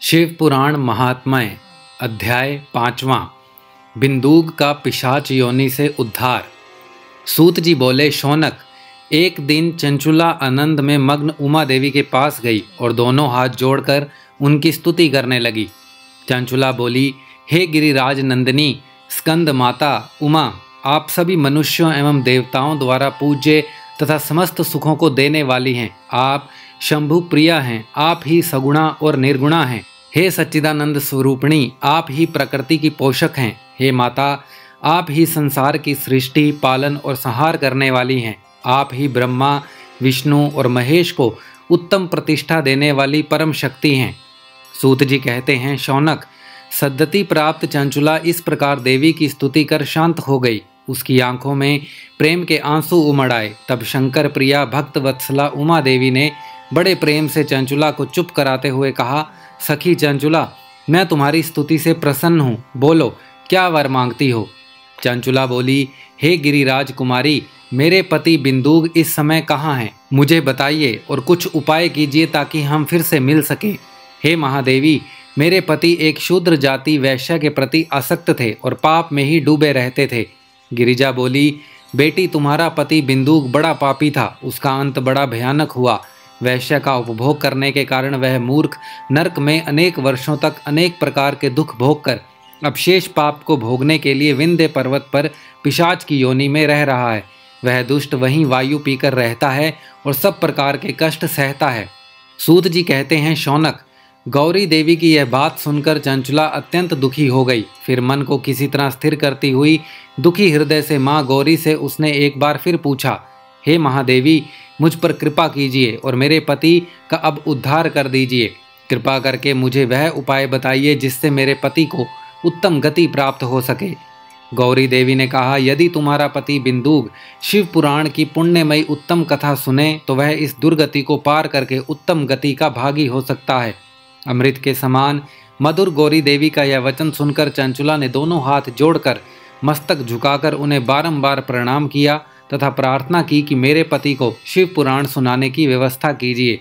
शिव पुराण महात्म्य अध्याय 5वां। बिंदुग का पिशाच योनि से उद्धार। सूत जी बोले, शौनक, एक दिन चंचुला आनंद में मग्न उमा देवी के पास गई और दोनों हाथ जोड़कर उनकी स्तुति करने लगी। चंचुला बोली, हे गिरिराज नंदिनी स्कंद माता उमा, आप सभी मनुष्यों एवं देवताओं द्वारा पूज्य तथा समस्त सुखों को देने वाली हैं। आप शंभु प्रिया हैं, आप ही सगुणा और निर्गुणा हैं। हे सच्चिदानंद स्वरूपिणी, आप ही प्रकृति की पोषक हैं। हे माता, आप ही संसार की सृष्टि, पालन और संहार करने वाली हैं। आप ही ब्रह्मा, विष्णु और महेश को उत्तम प्रतिष्ठा देने वाली परम शक्ति हैं। सूत जी कहते हैं, शौनक, सद्गति प्राप्त चंचुला इस प्रकार देवी की स्तुति कर शांत हो गई। उसकी आंखों में प्रेम के आंसू उमड़ आए। तब शंकर प्रिया भक्त वत्सला उमा देवी ने बड़े प्रेम से चंचुला को चुप कराते हुए कहा, सखी चंचुला, मैं तुम्हारी स्तुति से प्रसन्न हूँ। बोलो, क्या वर मांगती हो? चंचुला बोली, हे गिरिराज कुमारी, मेरे पति बिंदुग इस समय कहाँ हैं? मुझे बताइए और कुछ उपाय कीजिए ताकि हम फिर से मिल सकें। हे महादेवी, मेरे पति एक शूद्र जाति वैश्य के प्रति आसक्त थे और पाप में ही डूबे रहते थे। गिरिजा बोली, बेटी, तुम्हारा पति बिंदुग बड़ा पापी था। उसका अंत बड़ा भयानक हुआ। वैश्य का उपभोग करने के कारण वह मूर्ख नरक में अनेक वर्षों तक अनेक प्रकार के दुख भोग कर अब शेष पाप को भोगने के लिए विंध्य पर्वत पर पिशाच की योनि में रह रहा है। वह दुष्ट वहीं वायु पीकर रहता है और सब प्रकार के कष्ट सहता है। सूत जी कहते हैं, शौनक, गौरी देवी की यह बात सुनकर चंचुला अत्यंत दुखी हो गई। फिर मन को किसी तरह स्थिर करती हुई दुखी हृदय से माँ गौरी से उसने एक बार फिर पूछा, हे महादेवी, मुझ पर कृपा कीजिए और मेरे पति का अब उद्धार कर दीजिए। कृपा करके मुझे वह उपाय बताइए जिससे मेरे पति को उत्तम गति प्राप्त हो सके। गौरी देवी ने कहा, यदि तुम्हारा पति बिंदुग शिव पुराण की पुण्यमयी उत्तम कथा सुने तो वह इस दुर्गति को पार करके उत्तम गति का भागी हो सकता है। अमृत के समान मधुर गौरी देवी का यह वचन सुनकर चंचुला ने दोनों हाथ जोड़कर मस्तक झुकाकर उन्हें बारंबार प्रणाम किया तथा प्रार्थना की कि मेरे पति को शिव पुराण सुनाने की व्यवस्था कीजिए।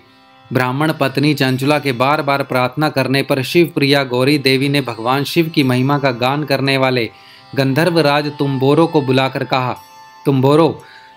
ब्राह्मण पत्नी चंचुला के बार बार प्रार्थना करने पर शिव प्रिया गौरी देवी ने भगवान शिव की महिमा का गान करने वाले गंधर्वराज तुम्बोरो को बुलाकर कहा, तुम्बोरो,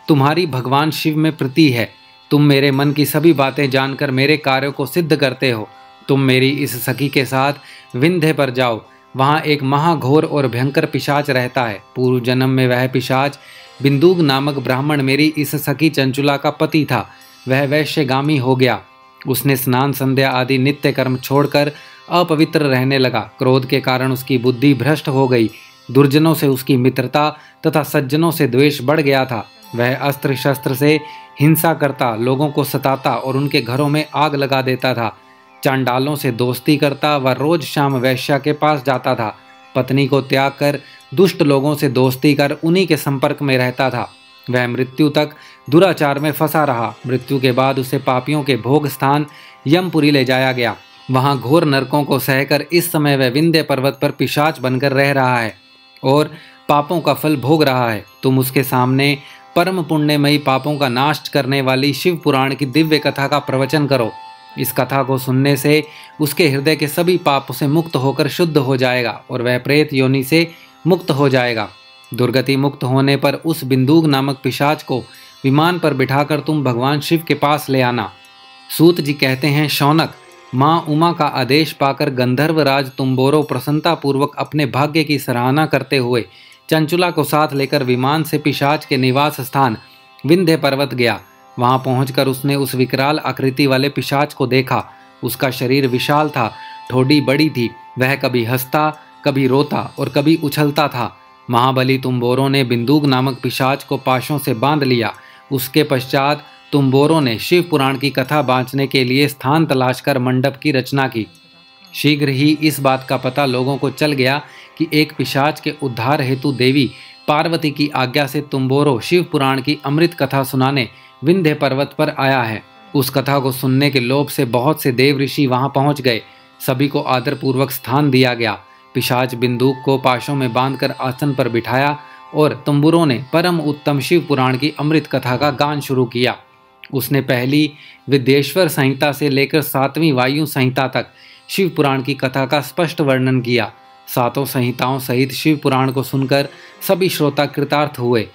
तुम्हारी भगवान शिव में प्रीति है। तुम मेरे मन की सभी बातें जानकर मेरे कार्यों को सिद्ध करते हो। तुम मेरी इस सखी के साथ विंध्य पर जाओ। वहाँ एक महाघोर और भयंकर पिशाच रहता है। पूर्व जन्म में वह पिशाच बिंदुग नामक ब्राह्मण मेरी इस सखी चंचुला का पति था। वह वैश्यगामी हो गया। उसने स्नान संध्या आदि नित्य कर्म छोड़कर अपवित्र रहने लगा। क्रोध के कारण उसकी बुद्धि भ्रष्ट हो गई। दुर्जनों से उसकी मित्रता तथा सज्जनों से द्वेष बढ़ गया था। वह अस्त्र शस्त्र से हिंसा करता, लोगों को सताता और उनके घरों में आग लगा देता था। चांडालों से दोस्ती करता व रोज शाम वैश्या के पास जाता था। पत्नी को त्याग कर दुष्ट लोगों से दोस्ती कर उन्हीं के संपर्क में रहता था। वह मृत्यु तक दुराचार में फंसा रहा। मृत्यु के बाद उसे पापियों के भोग स्थान यमपुरी ले जाया गया। वहां घोर नरकों को सहकर इस समय वह विंध्य पर्वत पर पिशाच बनकर रह रहा है और पापों का फल भोग रहा है। तुम उसके सामने परम पुण्यमयी पापों का नाश करने वाली शिव पुराण की दिव्य कथा का प्रवचन करो। इस कथा को सुनने से उसके हृदय के सभी पापों से मुक्त होकर शुद्ध हो जाएगा और वह प्रेत योनि से मुक्त हो जाएगा। दुर्गति मुक्त होने पर उस बिंदुग नामक पिशाच को विमान पर बिठाकर तुम भगवान शिव के पास ले आना। सूत जी कहते हैं, शौनक, माँ उमा का आदेश पाकर गंधर्वराज तुम्बोरो प्रसन्नतापूर्वक अपने भाग्य की सराहना करते हुए चंचुला को साथ लेकर विमान से पिशाच के निवास स्थान विंध्य पर्वत गया। वहां पहुंचकर उसने उस विकराल आकृति वाले पिशाच को देखा। उसका शरीर विशाल था, ठोडी बड़ी थी। वह कभी हंसता, कभी रोता और कभी उछलता था। महाबली तुम्बोरो ने बिंदुग नामक पिशाच को पाशों से बांध लिया। उसके पश्चात तुम्बोरो ने शिव पुराण की कथा बाँचने के लिए स्थान तलाशकर मंडप की रचना की। शीघ्र ही इस बात का पता लोगों को चल गया कि एक पिशाच के उद्धार हेतु देवी पार्वती की आज्ञा से तुम्बोरो शिव पुराण की अमृत कथा सुनाने विंध्य पर्वत पर आया है। उस कथा को सुनने के लोभ से बहुत से देव ऋषि वहां पहुंच गए। सभी को आदरपूर्वक स्थान दिया गया। पिशाच बिंदुक को पाशों में बांधकर आसन पर बिठाया और तुम्बुरों ने परम उत्तम शिव पुराण की अमृत कथा का गान शुरू किया। उसने पहली विद्येश्वर संहिता से लेकर 7वीं वायु संहिता तक शिव पुराण की कथा का स्पष्ट वर्णन किया। सातों संहिताओं सहित शिव पुराण को सुनकर सभी श्रोता कृतार्थ हुए।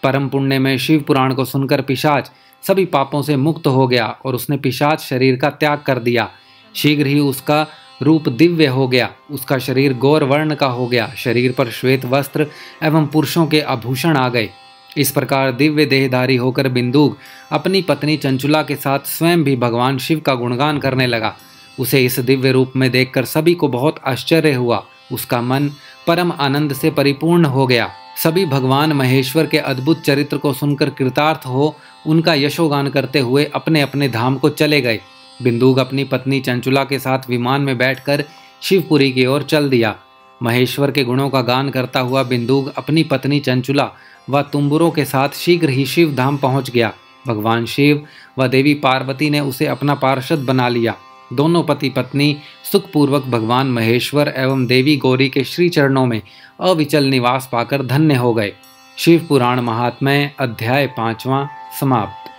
परम पुण्य में शिव पुराण को सुनकर पिशाच सभी पापों से मुक्त हो गया और उसने पिशाच शरीर का त्याग कर दिया। शीघ्र ही उसका रूप दिव्य हो गया, उसका शरीर गौर वर्ण का हो गया, शरीर पर श्वेत वस्त्र एवं पुरुषों के आभूषण आ गए। इस प्रकार दिव्य देहधारी होकर बिंदुक अपनी पत्नी चंचुला के साथ स्वयं भी भगवान शिव का गुणगान करने लगा। उसे इस दिव्य रूप में देखकर सभी को बहुत आश्चर्य हुआ। उसका मन परम आनंद से परिपूर्ण हो गया। सभी भगवान महेश्वर के अद्भुत चरित्र को सुनकर कृतार्थ हो उनका यशोगान करते हुए अपने अपने धाम को चले गए। बिंदुक अपनी पत्नी चंचुला के साथ विमान में बैठकर शिवपुरी की ओर चल दिया। महेश्वर के गुणों का गान करता हुआ बिंदुक अपनी पत्नी चंचुला व तुम्बुरों के साथ शीघ्र ही शिव धाम पहुंच गया। भगवान शिव व देवी पार्वती ने उसे अपना पार्षद बना लिया। दोनों पति पत्नी सुखपूर्वक भगवान महेश्वर एवं देवी गौरी के श्री चरणों में अविचल निवास पाकर धन्य हो गए। शिव पुराण महात्म्य अध्याय 5वां समाप्त।